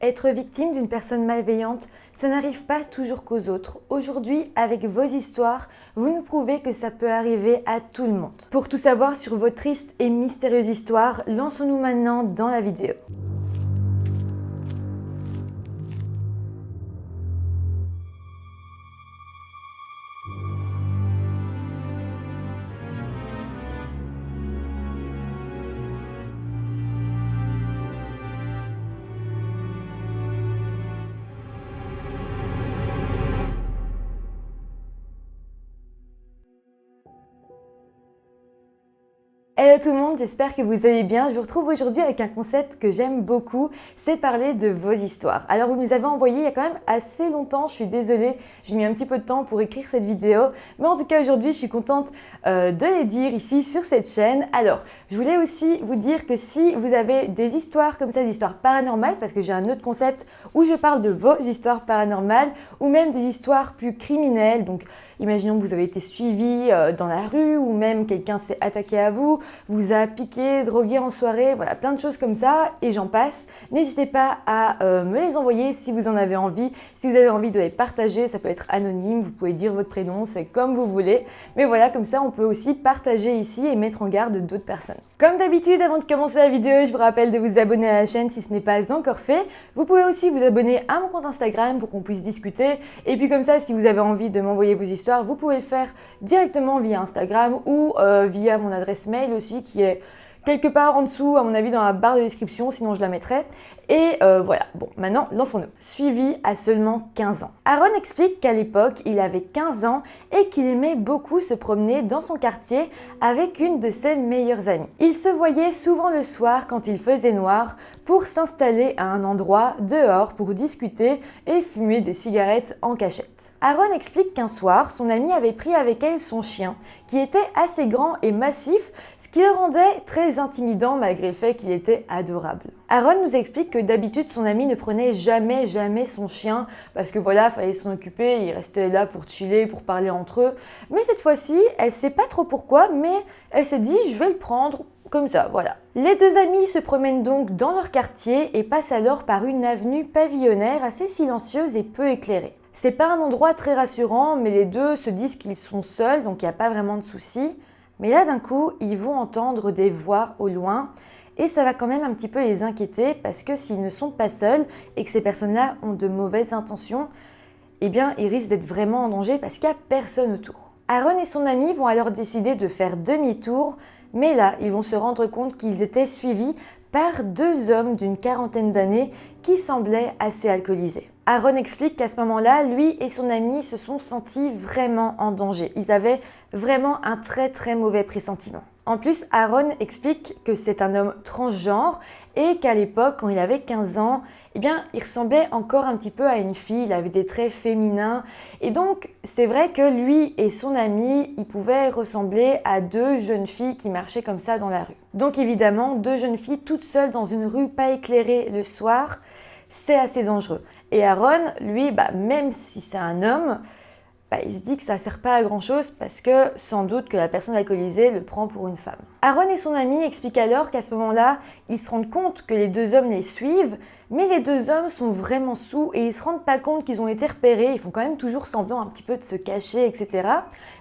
Être victime d'une personne malveillante, ça n'arrive pas toujours qu'aux autres. Aujourd'hui, avec vos histoires, vous nous prouvez que ça peut arriver à tout le monde. Pour tout savoir sur vos tristes et mystérieuses histoires, lançons-nous maintenant dans la vidéo. Hello tout le monde, j'espère que vous allez bien. Je vous retrouve aujourd'hui avec un concept que j'aime beaucoup, c'est parler de vos histoires. Alors vous me les avez envoyées il y a quand même assez longtemps, je suis désolée, j'ai mis un petit peu de temps pour écrire cette vidéo, mais en tout cas aujourd'hui je suis contente de les dire ici sur cette chaîne. Alors je voulais aussi vous dire que si vous avez des histoires comme ça, des histoires paranormales, parce que j'ai un autre concept où je parle de vos histoires paranormales, ou même des histoires plus criminelles, donc imaginons que vous avez été suivi dans la rue, ou même quelqu'un s'est attaqué à vous, vous a piqué, drogué en soirée, voilà, plein de choses comme ça et j'en passe. N'hésitez pas à me les envoyer si vous en avez envie. Si vous avez envie de les partager, ça peut être anonyme, vous pouvez dire votre prénom, c'est comme vous voulez. Mais voilà, comme ça, on peut aussi partager ici et mettre en garde d'autres personnes. Comme d'habitude, avant de commencer la vidéo, je vous rappelle de vous abonner à la chaîne si ce n'est pas encore fait. Vous pouvez aussi vous abonner à mon compte Instagram pour qu'on puisse discuter. Et puis comme ça, si vous avez envie de m'envoyer vos histoires, vous pouvez le faire directement via Instagram ou via mon adresse mail aussi qui est quelque part en dessous, à mon avis, dans la barre de description, sinon je la mettrai. Et voilà, bon, maintenant, lançons-nous. Suivi à seulement 15 ans. Aaron explique qu'à l'époque, il avait 15 ans et qu'il aimait beaucoup se promener dans son quartier avec une de ses meilleures amies. Il se voyait souvent le soir quand il faisait noir pour s'installer à un endroit dehors pour discuter et fumer des cigarettes en cachette. Aaron explique qu'un soir, son amie avait pris avec elle son chien, qui était assez grand et massif, ce qui le rendait très intimidant malgré le fait qu'il était adorable. Aaron nous explique que d'habitude son ami ne prenait jamais son chien parce que voilà, fallait s'en occuper, il restait là pour chiller, pour parler entre eux. Mais cette fois-ci, elle sait pas trop pourquoi, mais elle s'est dit je vais le prendre comme ça, voilà. Les deux amis se promènent donc dans leur quartier et passent alors par une avenue pavillonnaire assez silencieuse et peu éclairée. C'est pas un endroit très rassurant, mais les deux se disent qu'ils sont seuls, donc il n'y a pas vraiment de soucis. Mais là d'un coup, ils vont entendre des voix au loin. Et ça va quand même un petit peu les inquiéter parce que s'ils ne sont pas seuls et que ces personnes-là ont de mauvaises intentions, eh bien ils risquent d'être vraiment en danger parce qu'il n'y a personne autour. Aaron et son ami vont alors décider de faire demi-tour, mais là ils vont se rendre compte qu'ils étaient suivis par deux hommes d'une quarantaine d'années qui semblaient assez alcoolisés. Aaron explique qu'à ce moment-là, lui et son ami se sont sentis vraiment en danger. Ils avaient vraiment un très mauvais pressentiment. En plus, Aaron explique que c'est un homme transgenre et qu'à l'époque, quand il avait 15 ans, eh bien, il ressemblait encore un petit peu à une fille, il avait des traits féminins. Et donc, c'est vrai que lui et son ami, ils pouvaient ressembler à deux jeunes filles qui marchaient comme ça dans la rue. Donc évidemment, deux jeunes filles toutes seules dans une rue pas éclairée le soir, c'est assez dangereux. Et Aaron, lui, même si c'est un homme, il se dit que ça ne sert pas à grand chose parce que sans doute que la personne alcoolisée le prend pour une femme. Aaron et son ami expliquent alors qu'à ce moment-là, ils se rendent compte que les deux hommes les suivent, mais les deux hommes sont vraiment saouls et ils ne se rendent pas compte qu'ils ont été repérés. Ils font quand même toujours semblant un petit peu de se cacher, etc.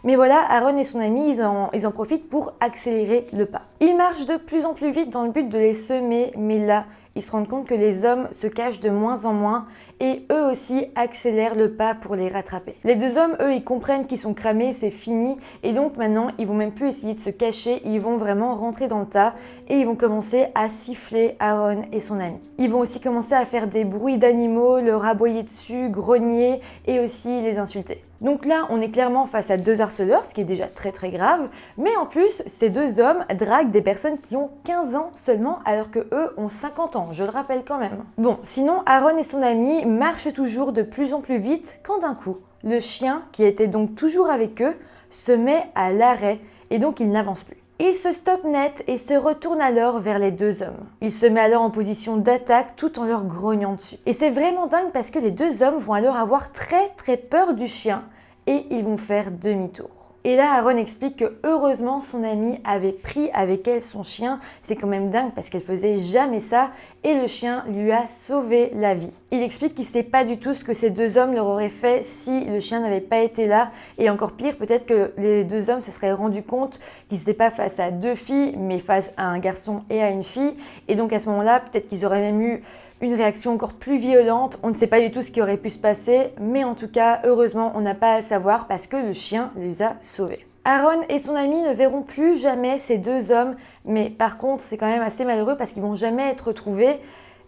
Mais voilà, Aaron et son ami, ils en profitent pour accélérer le pas. Ils marchent de plus en plus vite dans le but de les semer, mais là, ils se rendent compte que les hommes se cachent de moins en moins et eux aussi accélèrent le pas pour les rattraper. Les deux hommes, eux, ils comprennent qu'ils sont cramés, c'est fini et donc maintenant, ils vont même plus essayer de se cacher, ils vont vraiment rentrer dans le tas et ils vont commencer à siffler Aaron et son ami. Ils vont aussi commencer à faire des bruits d'animaux, leur aboyer dessus, grogner et aussi les insulter. Donc là, on est clairement face à deux harceleurs, ce qui est déjà très grave. Mais en plus, ces deux hommes draguent des personnes qui ont 15 ans seulement, alors que eux ont 50 ans, je le rappelle quand même. Bon, sinon, Aaron et son ami marchent toujours de plus en plus vite quand d'un coup, le chien, qui était donc toujours avec eux, se met à l'arrêt et donc il n'avance plus. Il se stoppe net et se retourne alors vers les deux hommes. Il se met alors en position d'attaque tout en leur grognant dessus. Et c'est vraiment dingue parce que les deux hommes vont alors avoir très peur du chien et ils vont faire demi-tour. Et là, Aaron explique que heureusement son amie avait pris avec elle son chien. C'est quand même dingue parce qu'elle faisait jamais ça et le chien lui a sauvé la vie. Il explique qu'il ne sait pas du tout ce que ces deux hommes leur auraient fait si le chien n'avait pas été là. Et encore pire, peut-être que les deux hommes se seraient rendus compte qu'ils n'étaient pas face à deux filles, mais face à un garçon et à une fille. Et donc à ce moment-là, peut-être qu'ils auraient même eu une réaction encore plus violente. On ne sait pas du tout ce qui aurait pu se passer, mais en tout cas, heureusement, on n'a pas à savoir parce que le chien les a sauvés. Aaron et son ami ne verront plus jamais ces deux hommes, mais par contre, c'est quand même assez malheureux parce qu'ils vont jamais être retrouvés.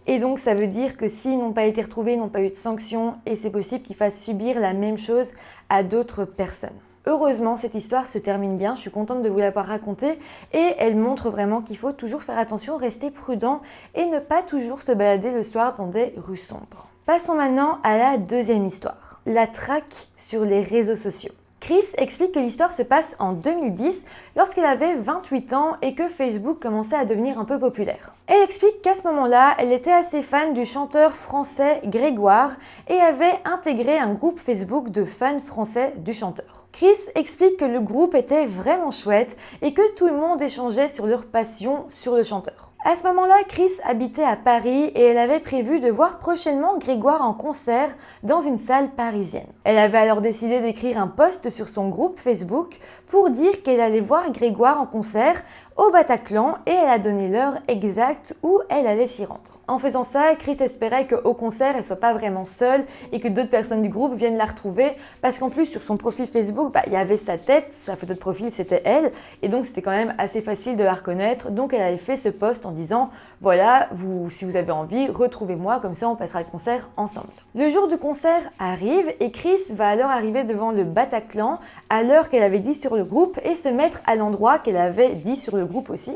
Et donc, ça veut dire que s'ils n'ont pas été retrouvés, ils n'ont pas eu de sanction et c'est possible qu'ils fassent subir la même chose à d'autres personnes. Heureusement, cette histoire se termine bien, je suis contente de vous l'avoir racontée et elle montre vraiment qu'il faut toujours faire attention, rester prudent et ne pas toujours se balader le soir dans des rues sombres. Passons maintenant à la deuxième histoire, la traque sur les réseaux sociaux. Chris explique que l'histoire se passe en 2010 lorsqu'elle avait 28 ans et que Facebook commençait à devenir un peu populaire. Elle explique qu'à ce moment-là, elle était assez fan du chanteur français Grégoire et avait intégré un groupe Facebook de fans français du chanteur. Chris explique que le groupe était vraiment chouette et que tout le monde échangeait sur leur passion sur le chanteur. À ce moment-là, Chris habitait à Paris et elle avait prévu de voir prochainement Grégoire en concert dans une salle parisienne. Elle avait alors décidé d'écrire un post sur son groupe Facebook pour dire qu'elle allait voir Grégoire en concert au Bataclan et elle a donné l'heure exacte où elle allait s'y rendre. En faisant ça, Chris espérait qu'au concert, elle soit pas vraiment seule et que d'autres personnes du groupe viennent la retrouver parce qu'en plus sur son profil Facebook, il y avait sa tête, sa photo de profil c'était elle et donc c'était quand même assez facile de la reconnaître. Donc elle avait fait ce post en disant voilà, si vous avez envie, retrouvez-moi, comme ça on passera le concert ensemble. Le jour du concert arrive et Chris va alors arriver devant le Bataclan à l'heure qu'elle avait dit sur le groupe et se mettre à l'endroit qu'elle avait dit sur le groupe aussi.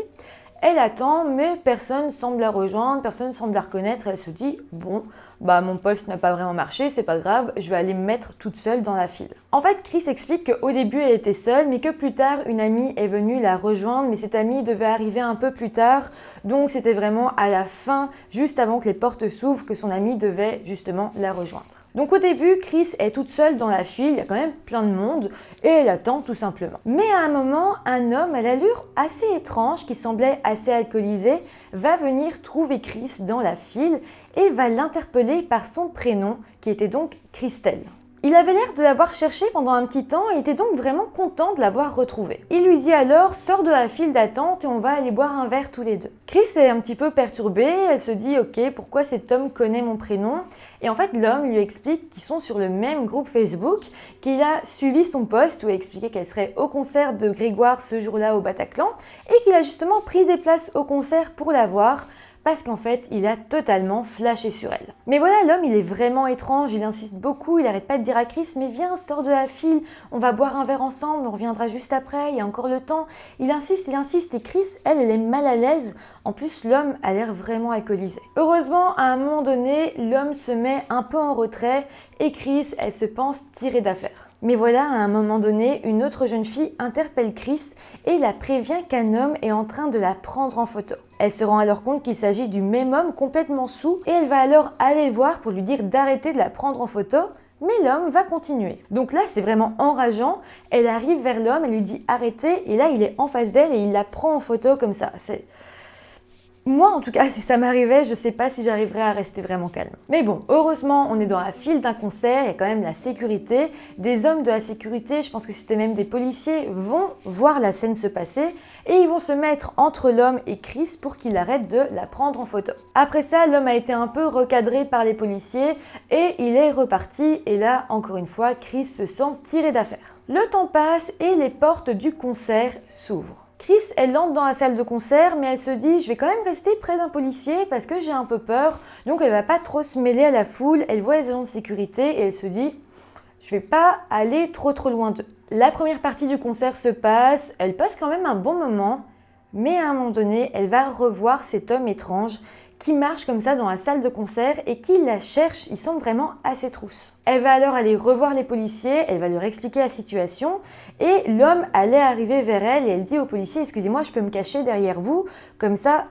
Elle attend, mais personne semble la rejoindre, personne semble la reconnaître. Elle se dit bon, mon poste n'a pas vraiment marché, c'est pas grave, je vais aller me mettre toute seule dans la file. En fait, Chris explique qu'au début elle était seule, mais que plus tard une amie est venue la rejoindre, mais cette amie devait arriver un peu plus tard, donc c'était vraiment à la fin, juste avant que les portes s'ouvrent, que son amie devait justement la rejoindre. Donc au début, Chris est toute seule dans la file, il y a quand même plein de monde et elle attend tout simplement. Mais à un moment, un homme à l'allure assez étrange, qui semblait assez alcoolisé, va venir trouver Chris dans la file et va l'interpeller par son prénom, qui était donc Christelle. Il avait l'air de l'avoir cherchée pendant un petit temps et était donc vraiment content de l'avoir retrouvée. Il lui dit alors « Sors de la file d'attente et on va aller boire un verre tous les deux ». Chris est un petit peu perturbée, elle se dit « Ok, pourquoi cet homme connaît mon prénom ?» Et en fait, l'homme lui explique qu'ils sont sur le même groupe Facebook, qu'il a suivi son post où il expliquait qu'elle serait au concert de Grégoire ce jour-là au Bataclan et qu'il a justement pris des places au concert pour la voir, parce qu'en fait, il a totalement flashé sur elle. Mais voilà, l'homme, il est vraiment étrange, il insiste beaucoup, il arrête pas de dire à Chris « Mais viens, sors de la file, on va boire un verre ensemble, on reviendra juste après, il y a encore le temps. » Il insiste, et Chris, elle est mal à l'aise. En plus, l'homme a l'air vraiment alcoolisé. Heureusement, à un moment donné, l'homme se met un peu en retrait et Chris, elle se pense tirée d'affaire. Mais voilà, à un moment donné, une autre jeune fille interpelle Chris et la prévient qu'un homme est en train de la prendre en photo. Elle se rend alors compte qu'il s'agit du même homme complètement saoul et elle va alors aller le voir pour lui dire d'arrêter de la prendre en photo, mais l'homme va continuer. Donc là, c'est vraiment enrageant. Elle arrive vers l'homme, elle lui dit arrêtez et là, il est en face d'elle et il la prend en photo comme ça. Moi, en tout cas, si ça m'arrivait, je sais pas si j'arriverais à rester vraiment calme. Mais bon, heureusement, on est dans la file d'un concert, il y a quand même la sécurité. Des hommes de la sécurité, je pense que c'était même des policiers, vont voir la scène se passer et ils vont se mettre entre l'homme et Chris pour qu'il arrête de la prendre en photo. Après ça, l'homme a été un peu recadré par les policiers et il est reparti. Et là, encore une fois, Chris se sent tiré d'affaire. Le temps passe et les portes du concert s'ouvrent. Chris, elle entre dans la salle de concert, mais elle se dit « Je vais quand même rester près d'un policier parce que j'ai un peu peur. » Donc elle va pas trop se mêler à la foule, elle voit les agents de sécurité et elle se dit « Je vais pas aller trop loin d'eux. » La première partie du concert se passe, elle passe quand même un bon moment, mais à un moment donné, elle va revoir cet homme étrange qui marche comme ça dans la salle de concert et qui la cherche, il semble vraiment à ses trousses. Elle va alors aller revoir les policiers, elle va leur expliquer la situation et l'homme allait arriver vers elle et elle dit aux policiers « Excusez-moi, je peux me cacher derrière vous, comme ça,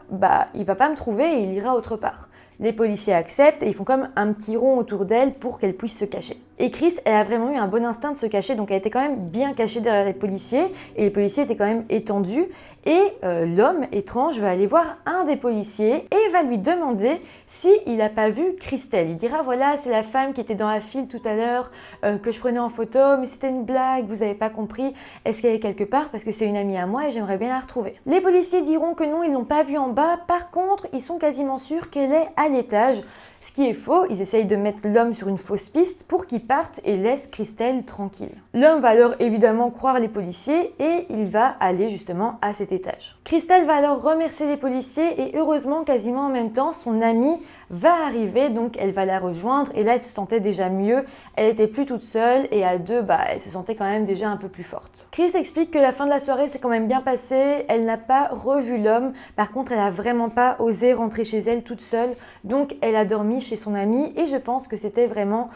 il va pas me trouver et il ira autre part. » Les policiers acceptent et ils font comme un petit rond autour d'elle pour qu'elle puisse se cacher. Et Chris, elle a vraiment eu un bon instinct de se cacher, donc elle était quand même bien cachée derrière les policiers, et les policiers étaient quand même étendus, et l'homme étrange va aller voir un des policiers et va lui demander s'il n'a pas vu Christelle. Il dira voilà, c'est la femme qui était dans la file tout à l'heure, que je prenais en photo, mais c'était une blague, vous n'avez pas compris, est-ce qu'elle est quelque part parce que c'est une amie à moi et j'aimerais bien la retrouver. Les policiers diront que non, ils l'ont pas vue en bas, par contre, ils sont quasiment sûrs qu'elle est à l'étage. Ce qui est faux, ils essayent de mettre l'homme sur une fausse piste pour qu'il parte et laisse Christelle tranquille. L'homme va alors évidemment croire les policiers et il va aller justement à cet étage. Christelle va alors remercier les policiers et heureusement quasiment en même temps son amie va arriver, donc elle va la rejoindre et là elle se sentait déjà mieux, elle était plus toute seule et à deux elle se sentait quand même déjà un peu plus forte. Chris explique que la fin de la soirée s'est quand même bien passée, elle n'a pas revu l'homme, par contre elle a vraiment pas osé rentrer chez elle toute seule, donc elle a dormi chez son amie et je pense que c'était vraiment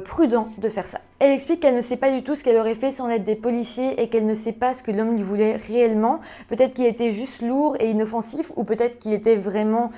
prudent de faire ça. Elle explique qu'elle ne sait pas du tout ce qu'elle aurait fait sans l'aide des policiers et qu'elle ne sait pas ce que l'homme lui voulait réellement. Peut-être qu'il était juste lourd et inoffensif ou peut-être qu'il était vraiment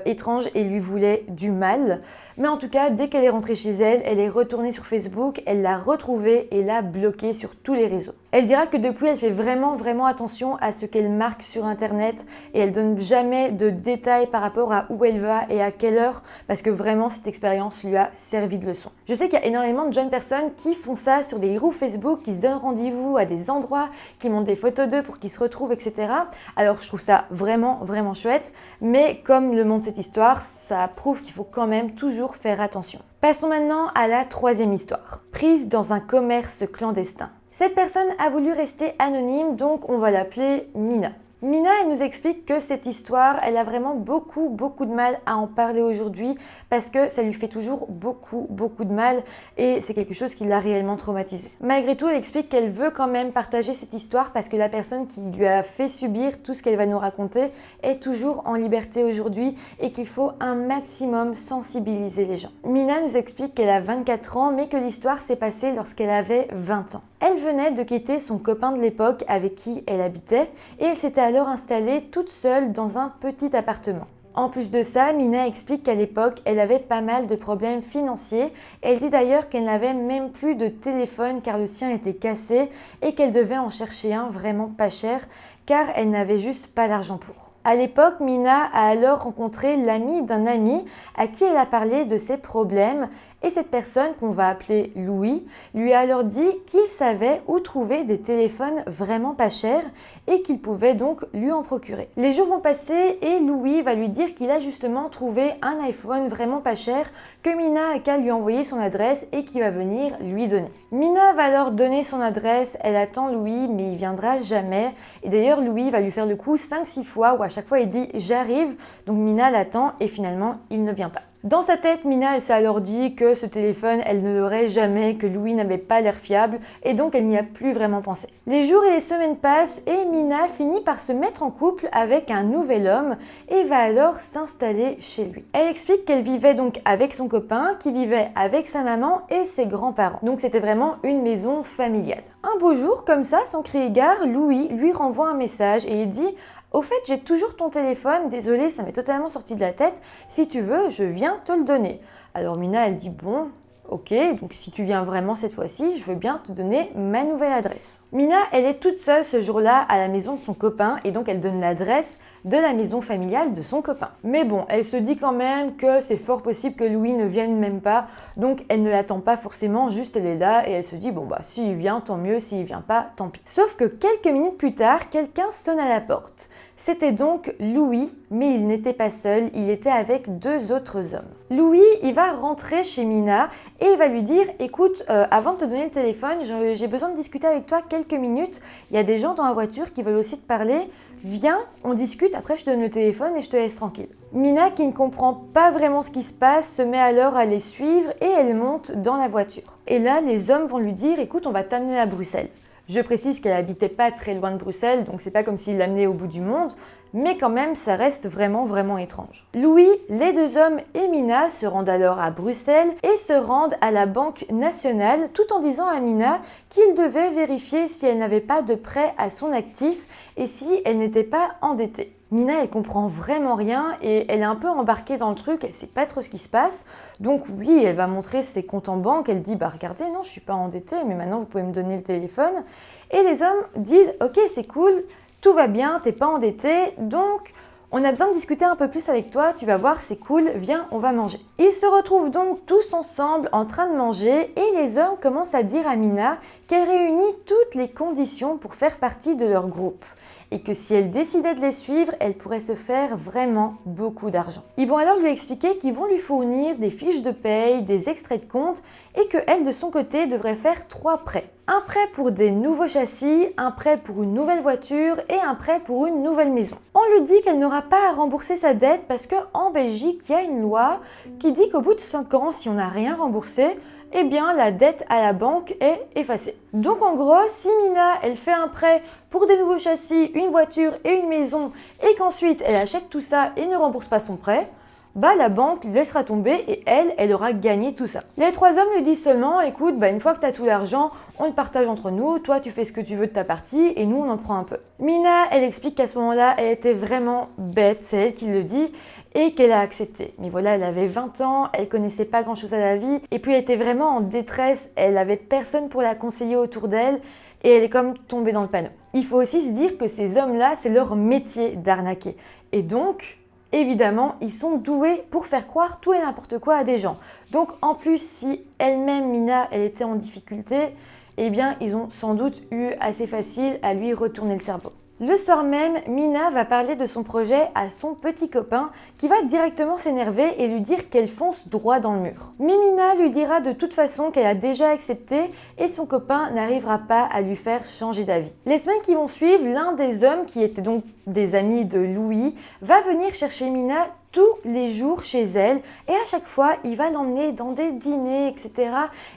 étrange et lui voulait du mal. Mais en tout cas, dès qu'elle est rentrée chez elle, elle est retournée sur Facebook, elle l'a retrouvé et l'a bloqué sur tous les réseaux. Elle dira que depuis, elle fait vraiment attention à ce qu'elle marque sur internet et elle donne jamais de détails par rapport à où elle va et à quelle heure parce que vraiment cette expérience lui a servi de leçon. Je sais qu'il y a énormément de jeunes personnes qui font ça sur des groupes Facebook, qui se donnent rendez-vous à des endroits, qui montent des photos d'eux pour qu'ils se retrouvent, etc. Alors je trouve ça vraiment chouette, mais comme le montre cette histoire, ça prouve qu'il faut quand même toujours faire attention. Passons maintenant à la troisième histoire. Prise dans un commerce clandestin. Cette personne a voulu rester anonyme, donc on va l'appeler Mina. Mina, elle nous explique que cette histoire, elle a vraiment beaucoup de mal à en parler aujourd'hui parce que ça lui fait toujours beaucoup de mal et c'est quelque chose qui l'a réellement traumatisée. Malgré tout, elle explique qu'elle veut quand même partager cette histoire parce que la personne qui lui a fait subir tout ce qu'elle va nous raconter est toujours en liberté aujourd'hui et qu'il faut un maximum sensibiliser les gens. Mina nous explique qu'elle a 24 ans mais que l'histoire s'est passée lorsqu'elle avait 20 ans. Elle venait de quitter son copain de l'époque avec qui elle habitait et elle s'était alors installée toute seule dans un petit appartement. En plus de ça, Mina explique qu'à l'époque, elle avait pas mal de problèmes financiers. Elle dit d'ailleurs qu'elle n'avait même plus de téléphone car le sien était cassé et qu'elle devait en chercher un vraiment pas cher car elle n'avait juste pas d'argent pour. À l'époque, Mina a alors rencontré l'ami d'un ami à qui elle a parlé de ses problèmes et cette personne, qu'on va appeler Louis, lui a alors dit qu'il savait où trouver des téléphones vraiment pas chers et qu'il pouvait donc lui en procurer. Les jours vont passer et Louis va lui dire qu'il a justement trouvé un iPhone vraiment pas cher que Mina a qu'à lui envoyer son adresse et qu'il va venir lui donner. Mina va alors donner son adresse, elle attend Louis mais il viendra jamais et d'ailleurs Louis va lui faire le coup 5-6 fois où à chaque fois il dit j'arrive, donc Mina l'attend et finalement il ne vient pas. Dans sa tête, Mina, elle s'est alors dit que ce téléphone, elle ne l'aurait jamais, que Louis n'avait pas l'air fiable et donc elle n'y a plus vraiment pensé. Les jours et les semaines passent et Mina finit par se mettre en couple avec un nouvel homme et va alors s'installer chez lui. Elle explique qu'elle vivait donc avec son copain, qui vivait avec sa maman et ses grands-parents. Donc c'était vraiment une maison familiale. Un beau jour, comme ça, sans crier gare, Louis lui renvoie un message et il dit « Au fait, j'ai toujours ton téléphone, désolé, ça m'est totalement sorti de la tête. Si tu veux, je viens te le donner. » Alors Mina, elle dit « Bon, ok, donc si tu viens vraiment cette fois-ci, je veux bien te donner ma nouvelle adresse. » Mina, elle est toute seule ce jour-là à la maison de son copain et donc elle donne l'adresse de la maison familiale de son copain. Mais bon, elle se dit quand même que c'est fort possible que Louis ne vienne même pas, donc elle ne l'attend pas forcément, juste elle est là et elle se dit bon bah s'il vient tant mieux, s'il vient pas tant pis. Sauf que quelques minutes plus tard, quelqu'un sonne à la porte. C'était donc Louis, mais il n'était pas seul, il était avec deux autres hommes. Louis, il va rentrer chez Mina et il va lui dire « Écoute, avant de te donner le téléphone, j'ai besoin de discuter avec toi quelques minutes. Il y a des gens dans la voiture qui veulent aussi te parler. Viens, on discute, après je te donne le téléphone et je te laisse tranquille. » Mina, qui ne comprend pas vraiment ce qui se passe, se met alors à les suivre et elle monte dans la voiture. Et là, les hommes vont lui dire « Écoute, on va t'amener à Bruxelles. » Je précise qu'elle habitait pas très loin de Bruxelles, donc c'est pas comme s'il l'amenait au bout du monde, mais quand même ça reste vraiment étrange. Louis, les deux hommes et Mina se rendent alors à Bruxelles et se rendent à la Banque nationale tout en disant à Mina qu'il devait vérifier si elle n'avait pas de prêt à son actif et si elle n'était pas endettée. Mina, elle comprend vraiment rien et elle est un peu embarquée dans le truc, elle sait pas trop ce qui se passe. Donc oui, elle va montrer ses comptes en banque, elle dit bah regardez, non, je suis pas endettée, mais maintenant vous pouvez me donner le téléphone. Et les hommes disent ok, c'est cool, tout va bien, t'es pas endettée, donc on a besoin de discuter un peu plus avec toi, tu vas voir, c'est cool, viens, on va manger. Ils se retrouvent donc tous ensemble en train de manger et les hommes commencent à dire à Mina qu'elle réunit toutes les conditions pour faire partie de leur groupe et que si elle décidait de les suivre, elle pourrait se faire vraiment beaucoup d'argent. Ils vont alors lui expliquer qu'ils vont lui fournir des fiches de paye, des extraits de compte et qu'elle, de son côté, devrait faire 3 prêts. Un prêt pour des nouveaux châssis, un prêt pour une nouvelle voiture et un prêt pour une nouvelle maison. On lui dit qu'elle n'aura pas à rembourser sa dette parce qu'en Belgique, il y a une loi qui dit qu'au bout de 5 ans, si on n'a rien remboursé, eh bien la dette à la banque est effacée. Donc en gros, si Mina, elle fait un prêt pour des nouveaux châssis, une voiture et une maison et qu'ensuite elle achète tout ça et ne rembourse pas son prêt, bah la banque laissera tomber et elle aura gagné tout ça. Les 3 hommes lui disent seulement, écoute, une fois que tu as tout l'argent, on le partage entre nous, toi tu fais ce que tu veux de ta partie et nous on en prend un peu. Mina, elle explique qu'à ce moment-là, elle était vraiment bête, c'est elle qui le dit, et qu'elle a accepté. Mais voilà, elle avait 20 ans, elle connaissait pas grand-chose à la vie, et puis elle était vraiment en détresse, elle avait personne pour la conseiller autour d'elle, et elle est comme tombée dans le panneau. Il faut aussi se dire que ces hommes-là, c'est leur métier d'arnaquer. Et donc, évidemment, ils sont doués pour faire croire tout et n'importe quoi à des gens. Donc en plus, si elle-même, Mina, elle était en difficulté, eh bien, ils ont sans doute eu assez facile à lui retourner le cerveau. Le soir même, Mina va parler de son projet à son petit copain qui va directement s'énerver et lui dire qu'elle fonce droit dans le mur. Mais Mina lui dira de toute façon qu'elle a déjà accepté et son copain n'arrivera pas à lui faire changer d'avis. Les semaines qui vont suivre, l'un des hommes, qui était donc des amis de Louis, va venir chercher Mina tous les jours chez elle et à chaque fois il va l'emmener dans des dîners, etc.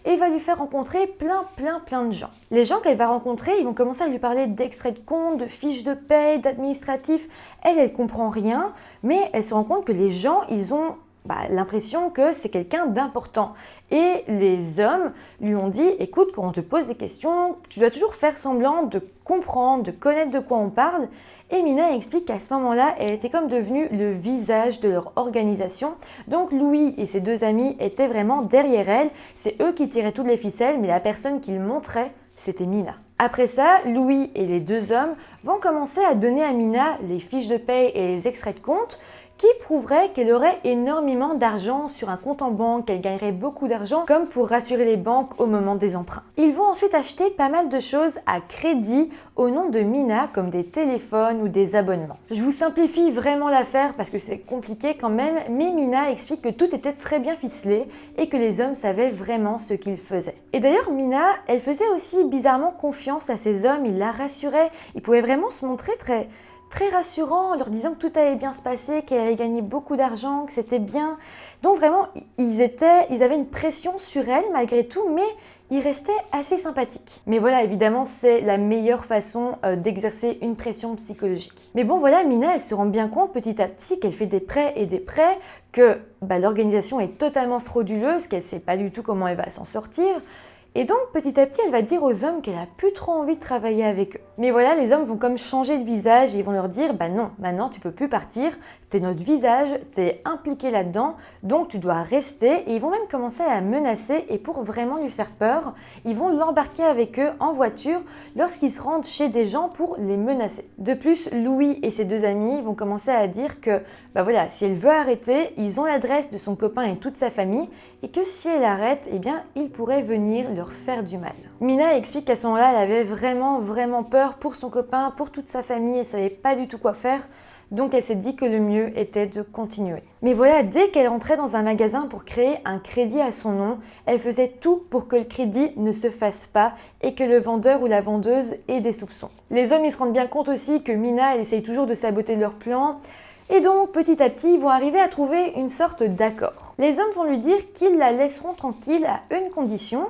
et il va lui faire rencontrer plein de gens. Les gens qu'elle va rencontrer, ils vont commencer à lui parler d'extraits de compte, de fiches de paye, d'administratif. Elle comprend rien, mais elle se rend compte que les gens, ils ont l'impression que c'est quelqu'un d'important. Et les hommes lui ont dit, écoute, quand on te pose des questions, tu dois toujours faire semblant de comprendre, de connaître de quoi on parle. Et Mina explique qu'à ce moment-là, elle était comme devenue le visage de leur organisation. Donc Louis et ses 2 amis étaient vraiment derrière elle. C'est eux qui tiraient toutes les ficelles, mais la personne qu'ils montraient, c'était Mina. Après ça, Louis et les 2 hommes vont commencer à donner à Mina les fiches de paye et les extraits de compte qui prouveraient qu'elle aurait énormément d'argent sur un compte en banque, qu'elle gagnerait beaucoup d'argent, comme pour rassurer les banques au moment des emprunts. Ils vont ensuite acheter pas mal de choses à crédit au nom de Mina, comme des téléphones ou des abonnements. Je vous simplifie vraiment l'affaire parce que c'est compliqué quand même, mais Mina explique que tout était très bien ficelé et que les hommes savaient vraiment ce qu'ils faisaient. Et d'ailleurs, Mina, elle faisait aussi bizarrement confiance à ces hommes, ils la rassuraient, ils pouvaient vraiment se montrer très rassurant en leur disant que tout allait bien se passer, qu'elle allait gagner beaucoup d'argent, que c'était bien. Donc vraiment, ils avaient une pression sur elle malgré tout, mais ils restaient assez sympathiques. Mais voilà, évidemment, c'est la meilleure façon d'exercer une pression psychologique. Mais bon, voilà, Mina, elle se rend bien compte petit à petit qu'elle fait des prêts et des prêts, que l'organisation est totalement frauduleuse, qu'elle ne sait pas du tout comment elle va s'en sortir. Et donc, petit à petit, elle va dire aux hommes qu'elle a plus trop envie de travailler avec eux. Mais voilà, les hommes vont comme changer de visage et ils vont leur dire « non, maintenant tu peux plus partir, t'es notre visage, t'es impliqué là-dedans, donc tu dois rester. » Et ils vont même commencer à la menacer et pour vraiment lui faire peur, ils vont l'embarquer avec eux en voiture lorsqu'ils se rendent chez des gens pour les menacer. De plus, Louis et ses 2 amis vont commencer à dire que voilà, si elle veut arrêter, ils ont l'adresse de son copain et toute sa famille et que si elle arrête, eh bien, ils pourraient venir leur faire du mal. Mina explique qu'à ce moment-là, elle avait vraiment peur pour son copain, pour toute sa famille, elle savait pas du tout quoi faire, donc elle s'est dit que le mieux était de continuer. Mais voilà, dès qu'elle rentrait dans un magasin pour créer un crédit à son nom, elle faisait tout pour que le crédit ne se fasse pas et que le vendeur ou la vendeuse ait des soupçons. Les hommes, ils se rendent bien compte aussi que Mina, elle essaye toujours de saboter leur plan. Et donc, petit à petit, ils vont arriver à trouver une sorte d'accord. Les hommes vont lui dire qu'ils la laisseront tranquille à une condition,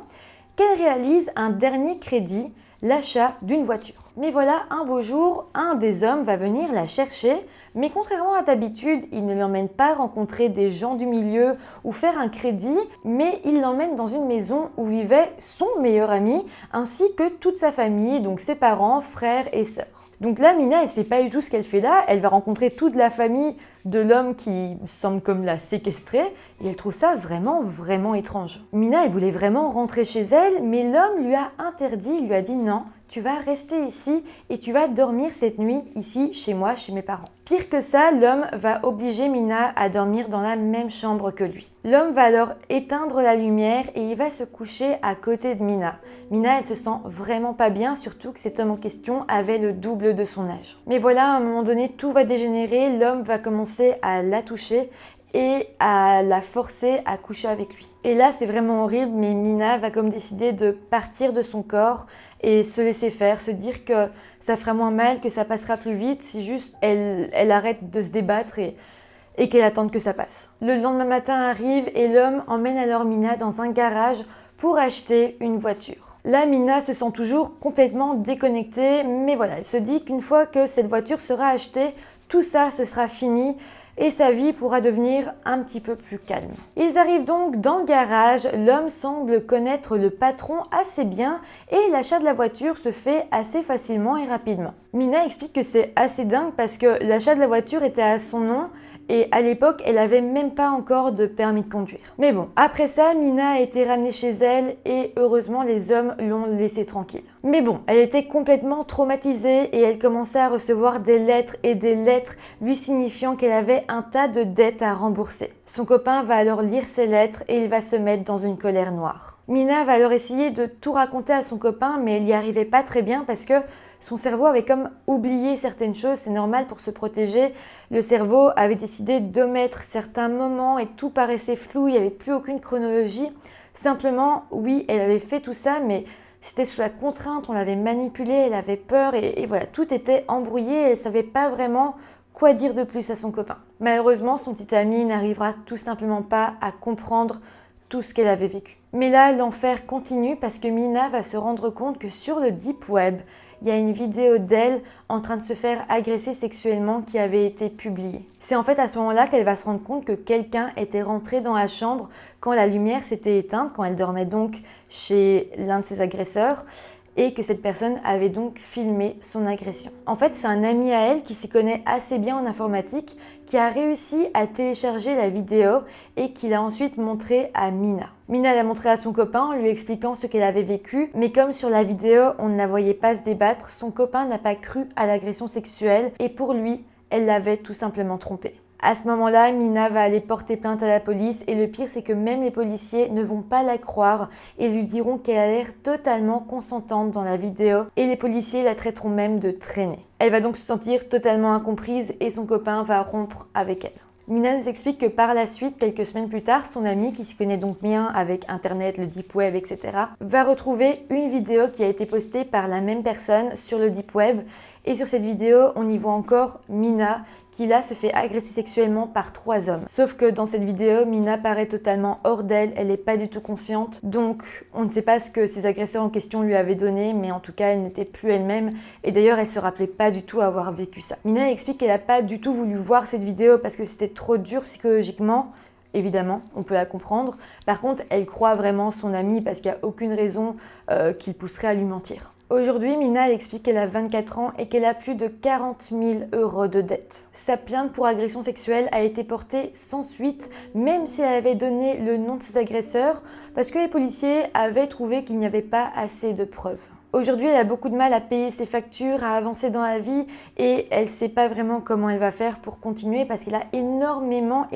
qu'elle réalise un dernier crédit, l'achat d'une voiture. Mais voilà, un beau jour, un des hommes va venir la chercher, mais contrairement à d'habitude, il ne l'emmène pas rencontrer des gens du milieu ou faire un crédit, mais il l'emmène dans une maison où vivait son meilleur ami, ainsi que toute sa famille, donc ses parents, frères et sœurs. Donc là, Mina, elle sait pas du tout ce qu'elle fait là, elle va rencontrer toute la famille de l'homme qui semble comme la séquestrer, et elle trouve ça vraiment étrange. Mina, elle voulait vraiment rentrer chez elle, mais l'homme lui a interdit, il lui a dit non, tu vas rester ici et tu vas dormir cette nuit ici, chez moi, chez mes parents. Pire que ça, l'homme va obliger Mina à dormir dans la même chambre que lui. L'homme va alors éteindre la lumière et il va se coucher à côté de Mina. Mina, elle se sent vraiment pas bien, surtout que cet homme en question avait le double de son âge. Mais voilà, à un moment donné, tout va dégénérer, l'homme va commencer à la toucher et à la forcer à coucher avec lui. Et là, c'est vraiment horrible, mais Mina va comme décider de partir de son corps et se laisser faire, se dire que ça fera moins mal, que ça passera plus vite si juste elle arrête de se débattre et qu'elle attende que ça passe. Le lendemain matin arrive et l'homme emmène alors Mina dans un garage pour acheter une voiture. Là, Mina se sent toujours complètement déconnectée, mais voilà, elle se dit qu'une fois que cette voiture sera achetée, tout ça, ce sera fini et sa vie pourra devenir un petit peu plus calme. Ils arrivent donc dans le garage, l'homme semble connaître le patron assez bien et l'achat de la voiture se fait assez facilement et rapidement. Mina explique que c'est assez dingue parce que l'achat de la voiture était à son nom et à l'époque, elle avait même pas encore de permis de conduire. Mais bon, après ça, Mina a été ramenée chez elle et heureusement, les hommes l'ont laissée tranquille. Mais bon, elle était complètement traumatisée et elle commençait à recevoir des lettres et des lettres lui signifiant qu'elle avait un tas de dettes à rembourser. Son copain va alors lire ces lettres et il va se mettre dans une colère noire. Mina va alors essayer de tout raconter à son copain, mais elle n'y arrivait pas très bien parce que son cerveau avait comme oublié certaines choses, c'est normal pour se protéger. Le cerveau avait décidé d'omettre certains moments et tout paraissait flou, il n'y avait plus aucune chronologie. Simplement, oui, elle avait fait tout ça, mais c'était sous la contrainte, on l'avait manipulée, elle avait peur et voilà, tout était embrouillé, elle ne savait pas vraiment quoi dire de plus à son copain. Malheureusement, son petit ami n'arrivera tout simplement pas à comprendre tout ce qu'elle avait vécu. Mais là, l'enfer continue parce que Mina va se rendre compte que sur le Deep Web, il y a une vidéo d'elle en train de se faire agresser sexuellement qui avait été publiée. C'est en fait à ce moment-là qu'elle va se rendre compte que quelqu'un était rentré dans la chambre quand la lumière s'était éteinte, quand elle dormait donc chez l'un de ses agresseurs, et que cette personne avait donc filmé son agression. En fait, c'est un ami à elle qui s'y connaît assez bien en informatique qui a réussi à télécharger la vidéo et qui l'a ensuite montrée à Mina. Mina l'a montrée à son copain en lui expliquant ce qu'elle avait vécu, mais comme sur la vidéo, on ne la voyait pas se débattre, son copain n'a pas cru à l'agression sexuelle et pour lui, elle l'avait tout simplement trompée. À ce moment-là, Mina va aller porter plainte à la police et le pire c'est que même les policiers ne vont pas la croire et lui diront qu'elle a l'air totalement consentante dans la vidéo et les policiers la traiteront même de traînée. Elle va donc se sentir totalement incomprise et son copain va rompre avec elle. Mina nous explique que par la suite, quelques semaines plus tard, son ami, qui s'y connaît donc bien avec Internet, le Deep Web, etc., va retrouver une vidéo qui a été postée par la même personne sur le Deep Web. Et sur cette vidéo, on y voit encore Mina qui là se fait agresser sexuellement par 3 hommes. Sauf que dans cette vidéo, Mina paraît totalement hors d'elle, elle n'est pas du tout consciente. Donc on ne sait pas ce que ces agresseurs en question lui avaient donné, mais en tout cas elle n'était plus elle-même. Et d'ailleurs elle se rappelait pas du tout avoir vécu ça. Mina explique qu'elle n'a pas du tout voulu voir cette vidéo parce que c'était trop dur psychologiquement. Évidemment, on peut la comprendre. Par contre, elle croit vraiment son ami parce qu'il n'y a aucune raison qu'il pousserait à lui mentir. Aujourd'hui, Mina elle explique qu'elle a 24 ans et qu'elle a plus de 40 000 € de dettes. Sa plainte pour agression sexuelle a été portée sans suite, même si elle avait donné le nom de ses agresseurs, parce que les policiers avaient trouvé qu'il n'y avait pas assez de preuves. Aujourd'hui, elle a beaucoup de mal à payer ses factures, à avancer dans la vie et elle ne sait pas vraiment comment elle va faire pour continuer parce qu'elle a énormément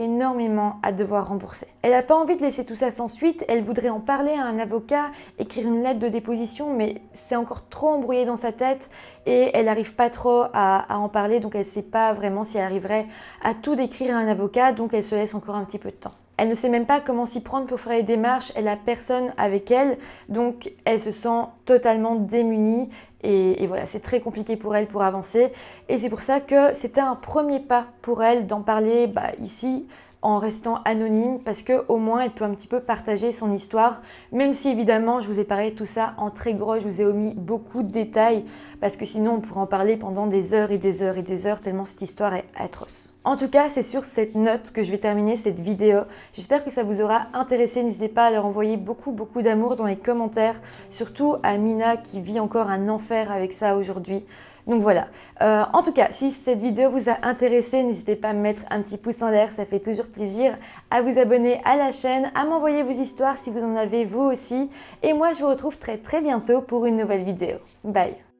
à devoir rembourser. Elle n'a pas envie de laisser tout ça sans suite, elle voudrait en parler à un avocat, écrire une lettre de déposition, mais c'est encore trop embrouillé dans sa tête et elle n'arrive pas trop à en parler, donc elle ne sait pas vraiment si elle arriverait à tout décrire à un avocat, donc elle se laisse encore un petit peu de temps. Elle ne sait même pas comment s'y prendre pour faire les démarches, elle n'a personne avec elle, donc elle se sent totalement démunie et voilà, c'est très compliqué pour elle pour avancer. Et c'est pour ça que c'était un premier pas pour elle d'en parler ici, en restant anonyme parce que au moins elle peut un petit peu partager son histoire, même si évidemment je vous ai parlé de tout ça en très gros, je vous ai omis beaucoup de détails parce que sinon on pourrait en parler pendant des heures et des heures et des heures tellement cette histoire est atroce. En tout cas, c'est sur cette note que je vais terminer cette vidéo. J'espère que ça vous aura intéressé. N'hésitez pas à leur envoyer beaucoup d'amour dans les commentaires, surtout à Mina qui vit encore un enfer avec ça aujourd'hui. Donc voilà. En tout cas, si cette vidéo vous a intéressé, n'hésitez pas à me mettre un petit pouce en l'air, ça fait toujours plaisir, à vous abonner à la chaîne, à m'envoyer vos histoires si vous en avez vous aussi. Et moi, je vous retrouve très bientôt pour une nouvelle vidéo. Bye!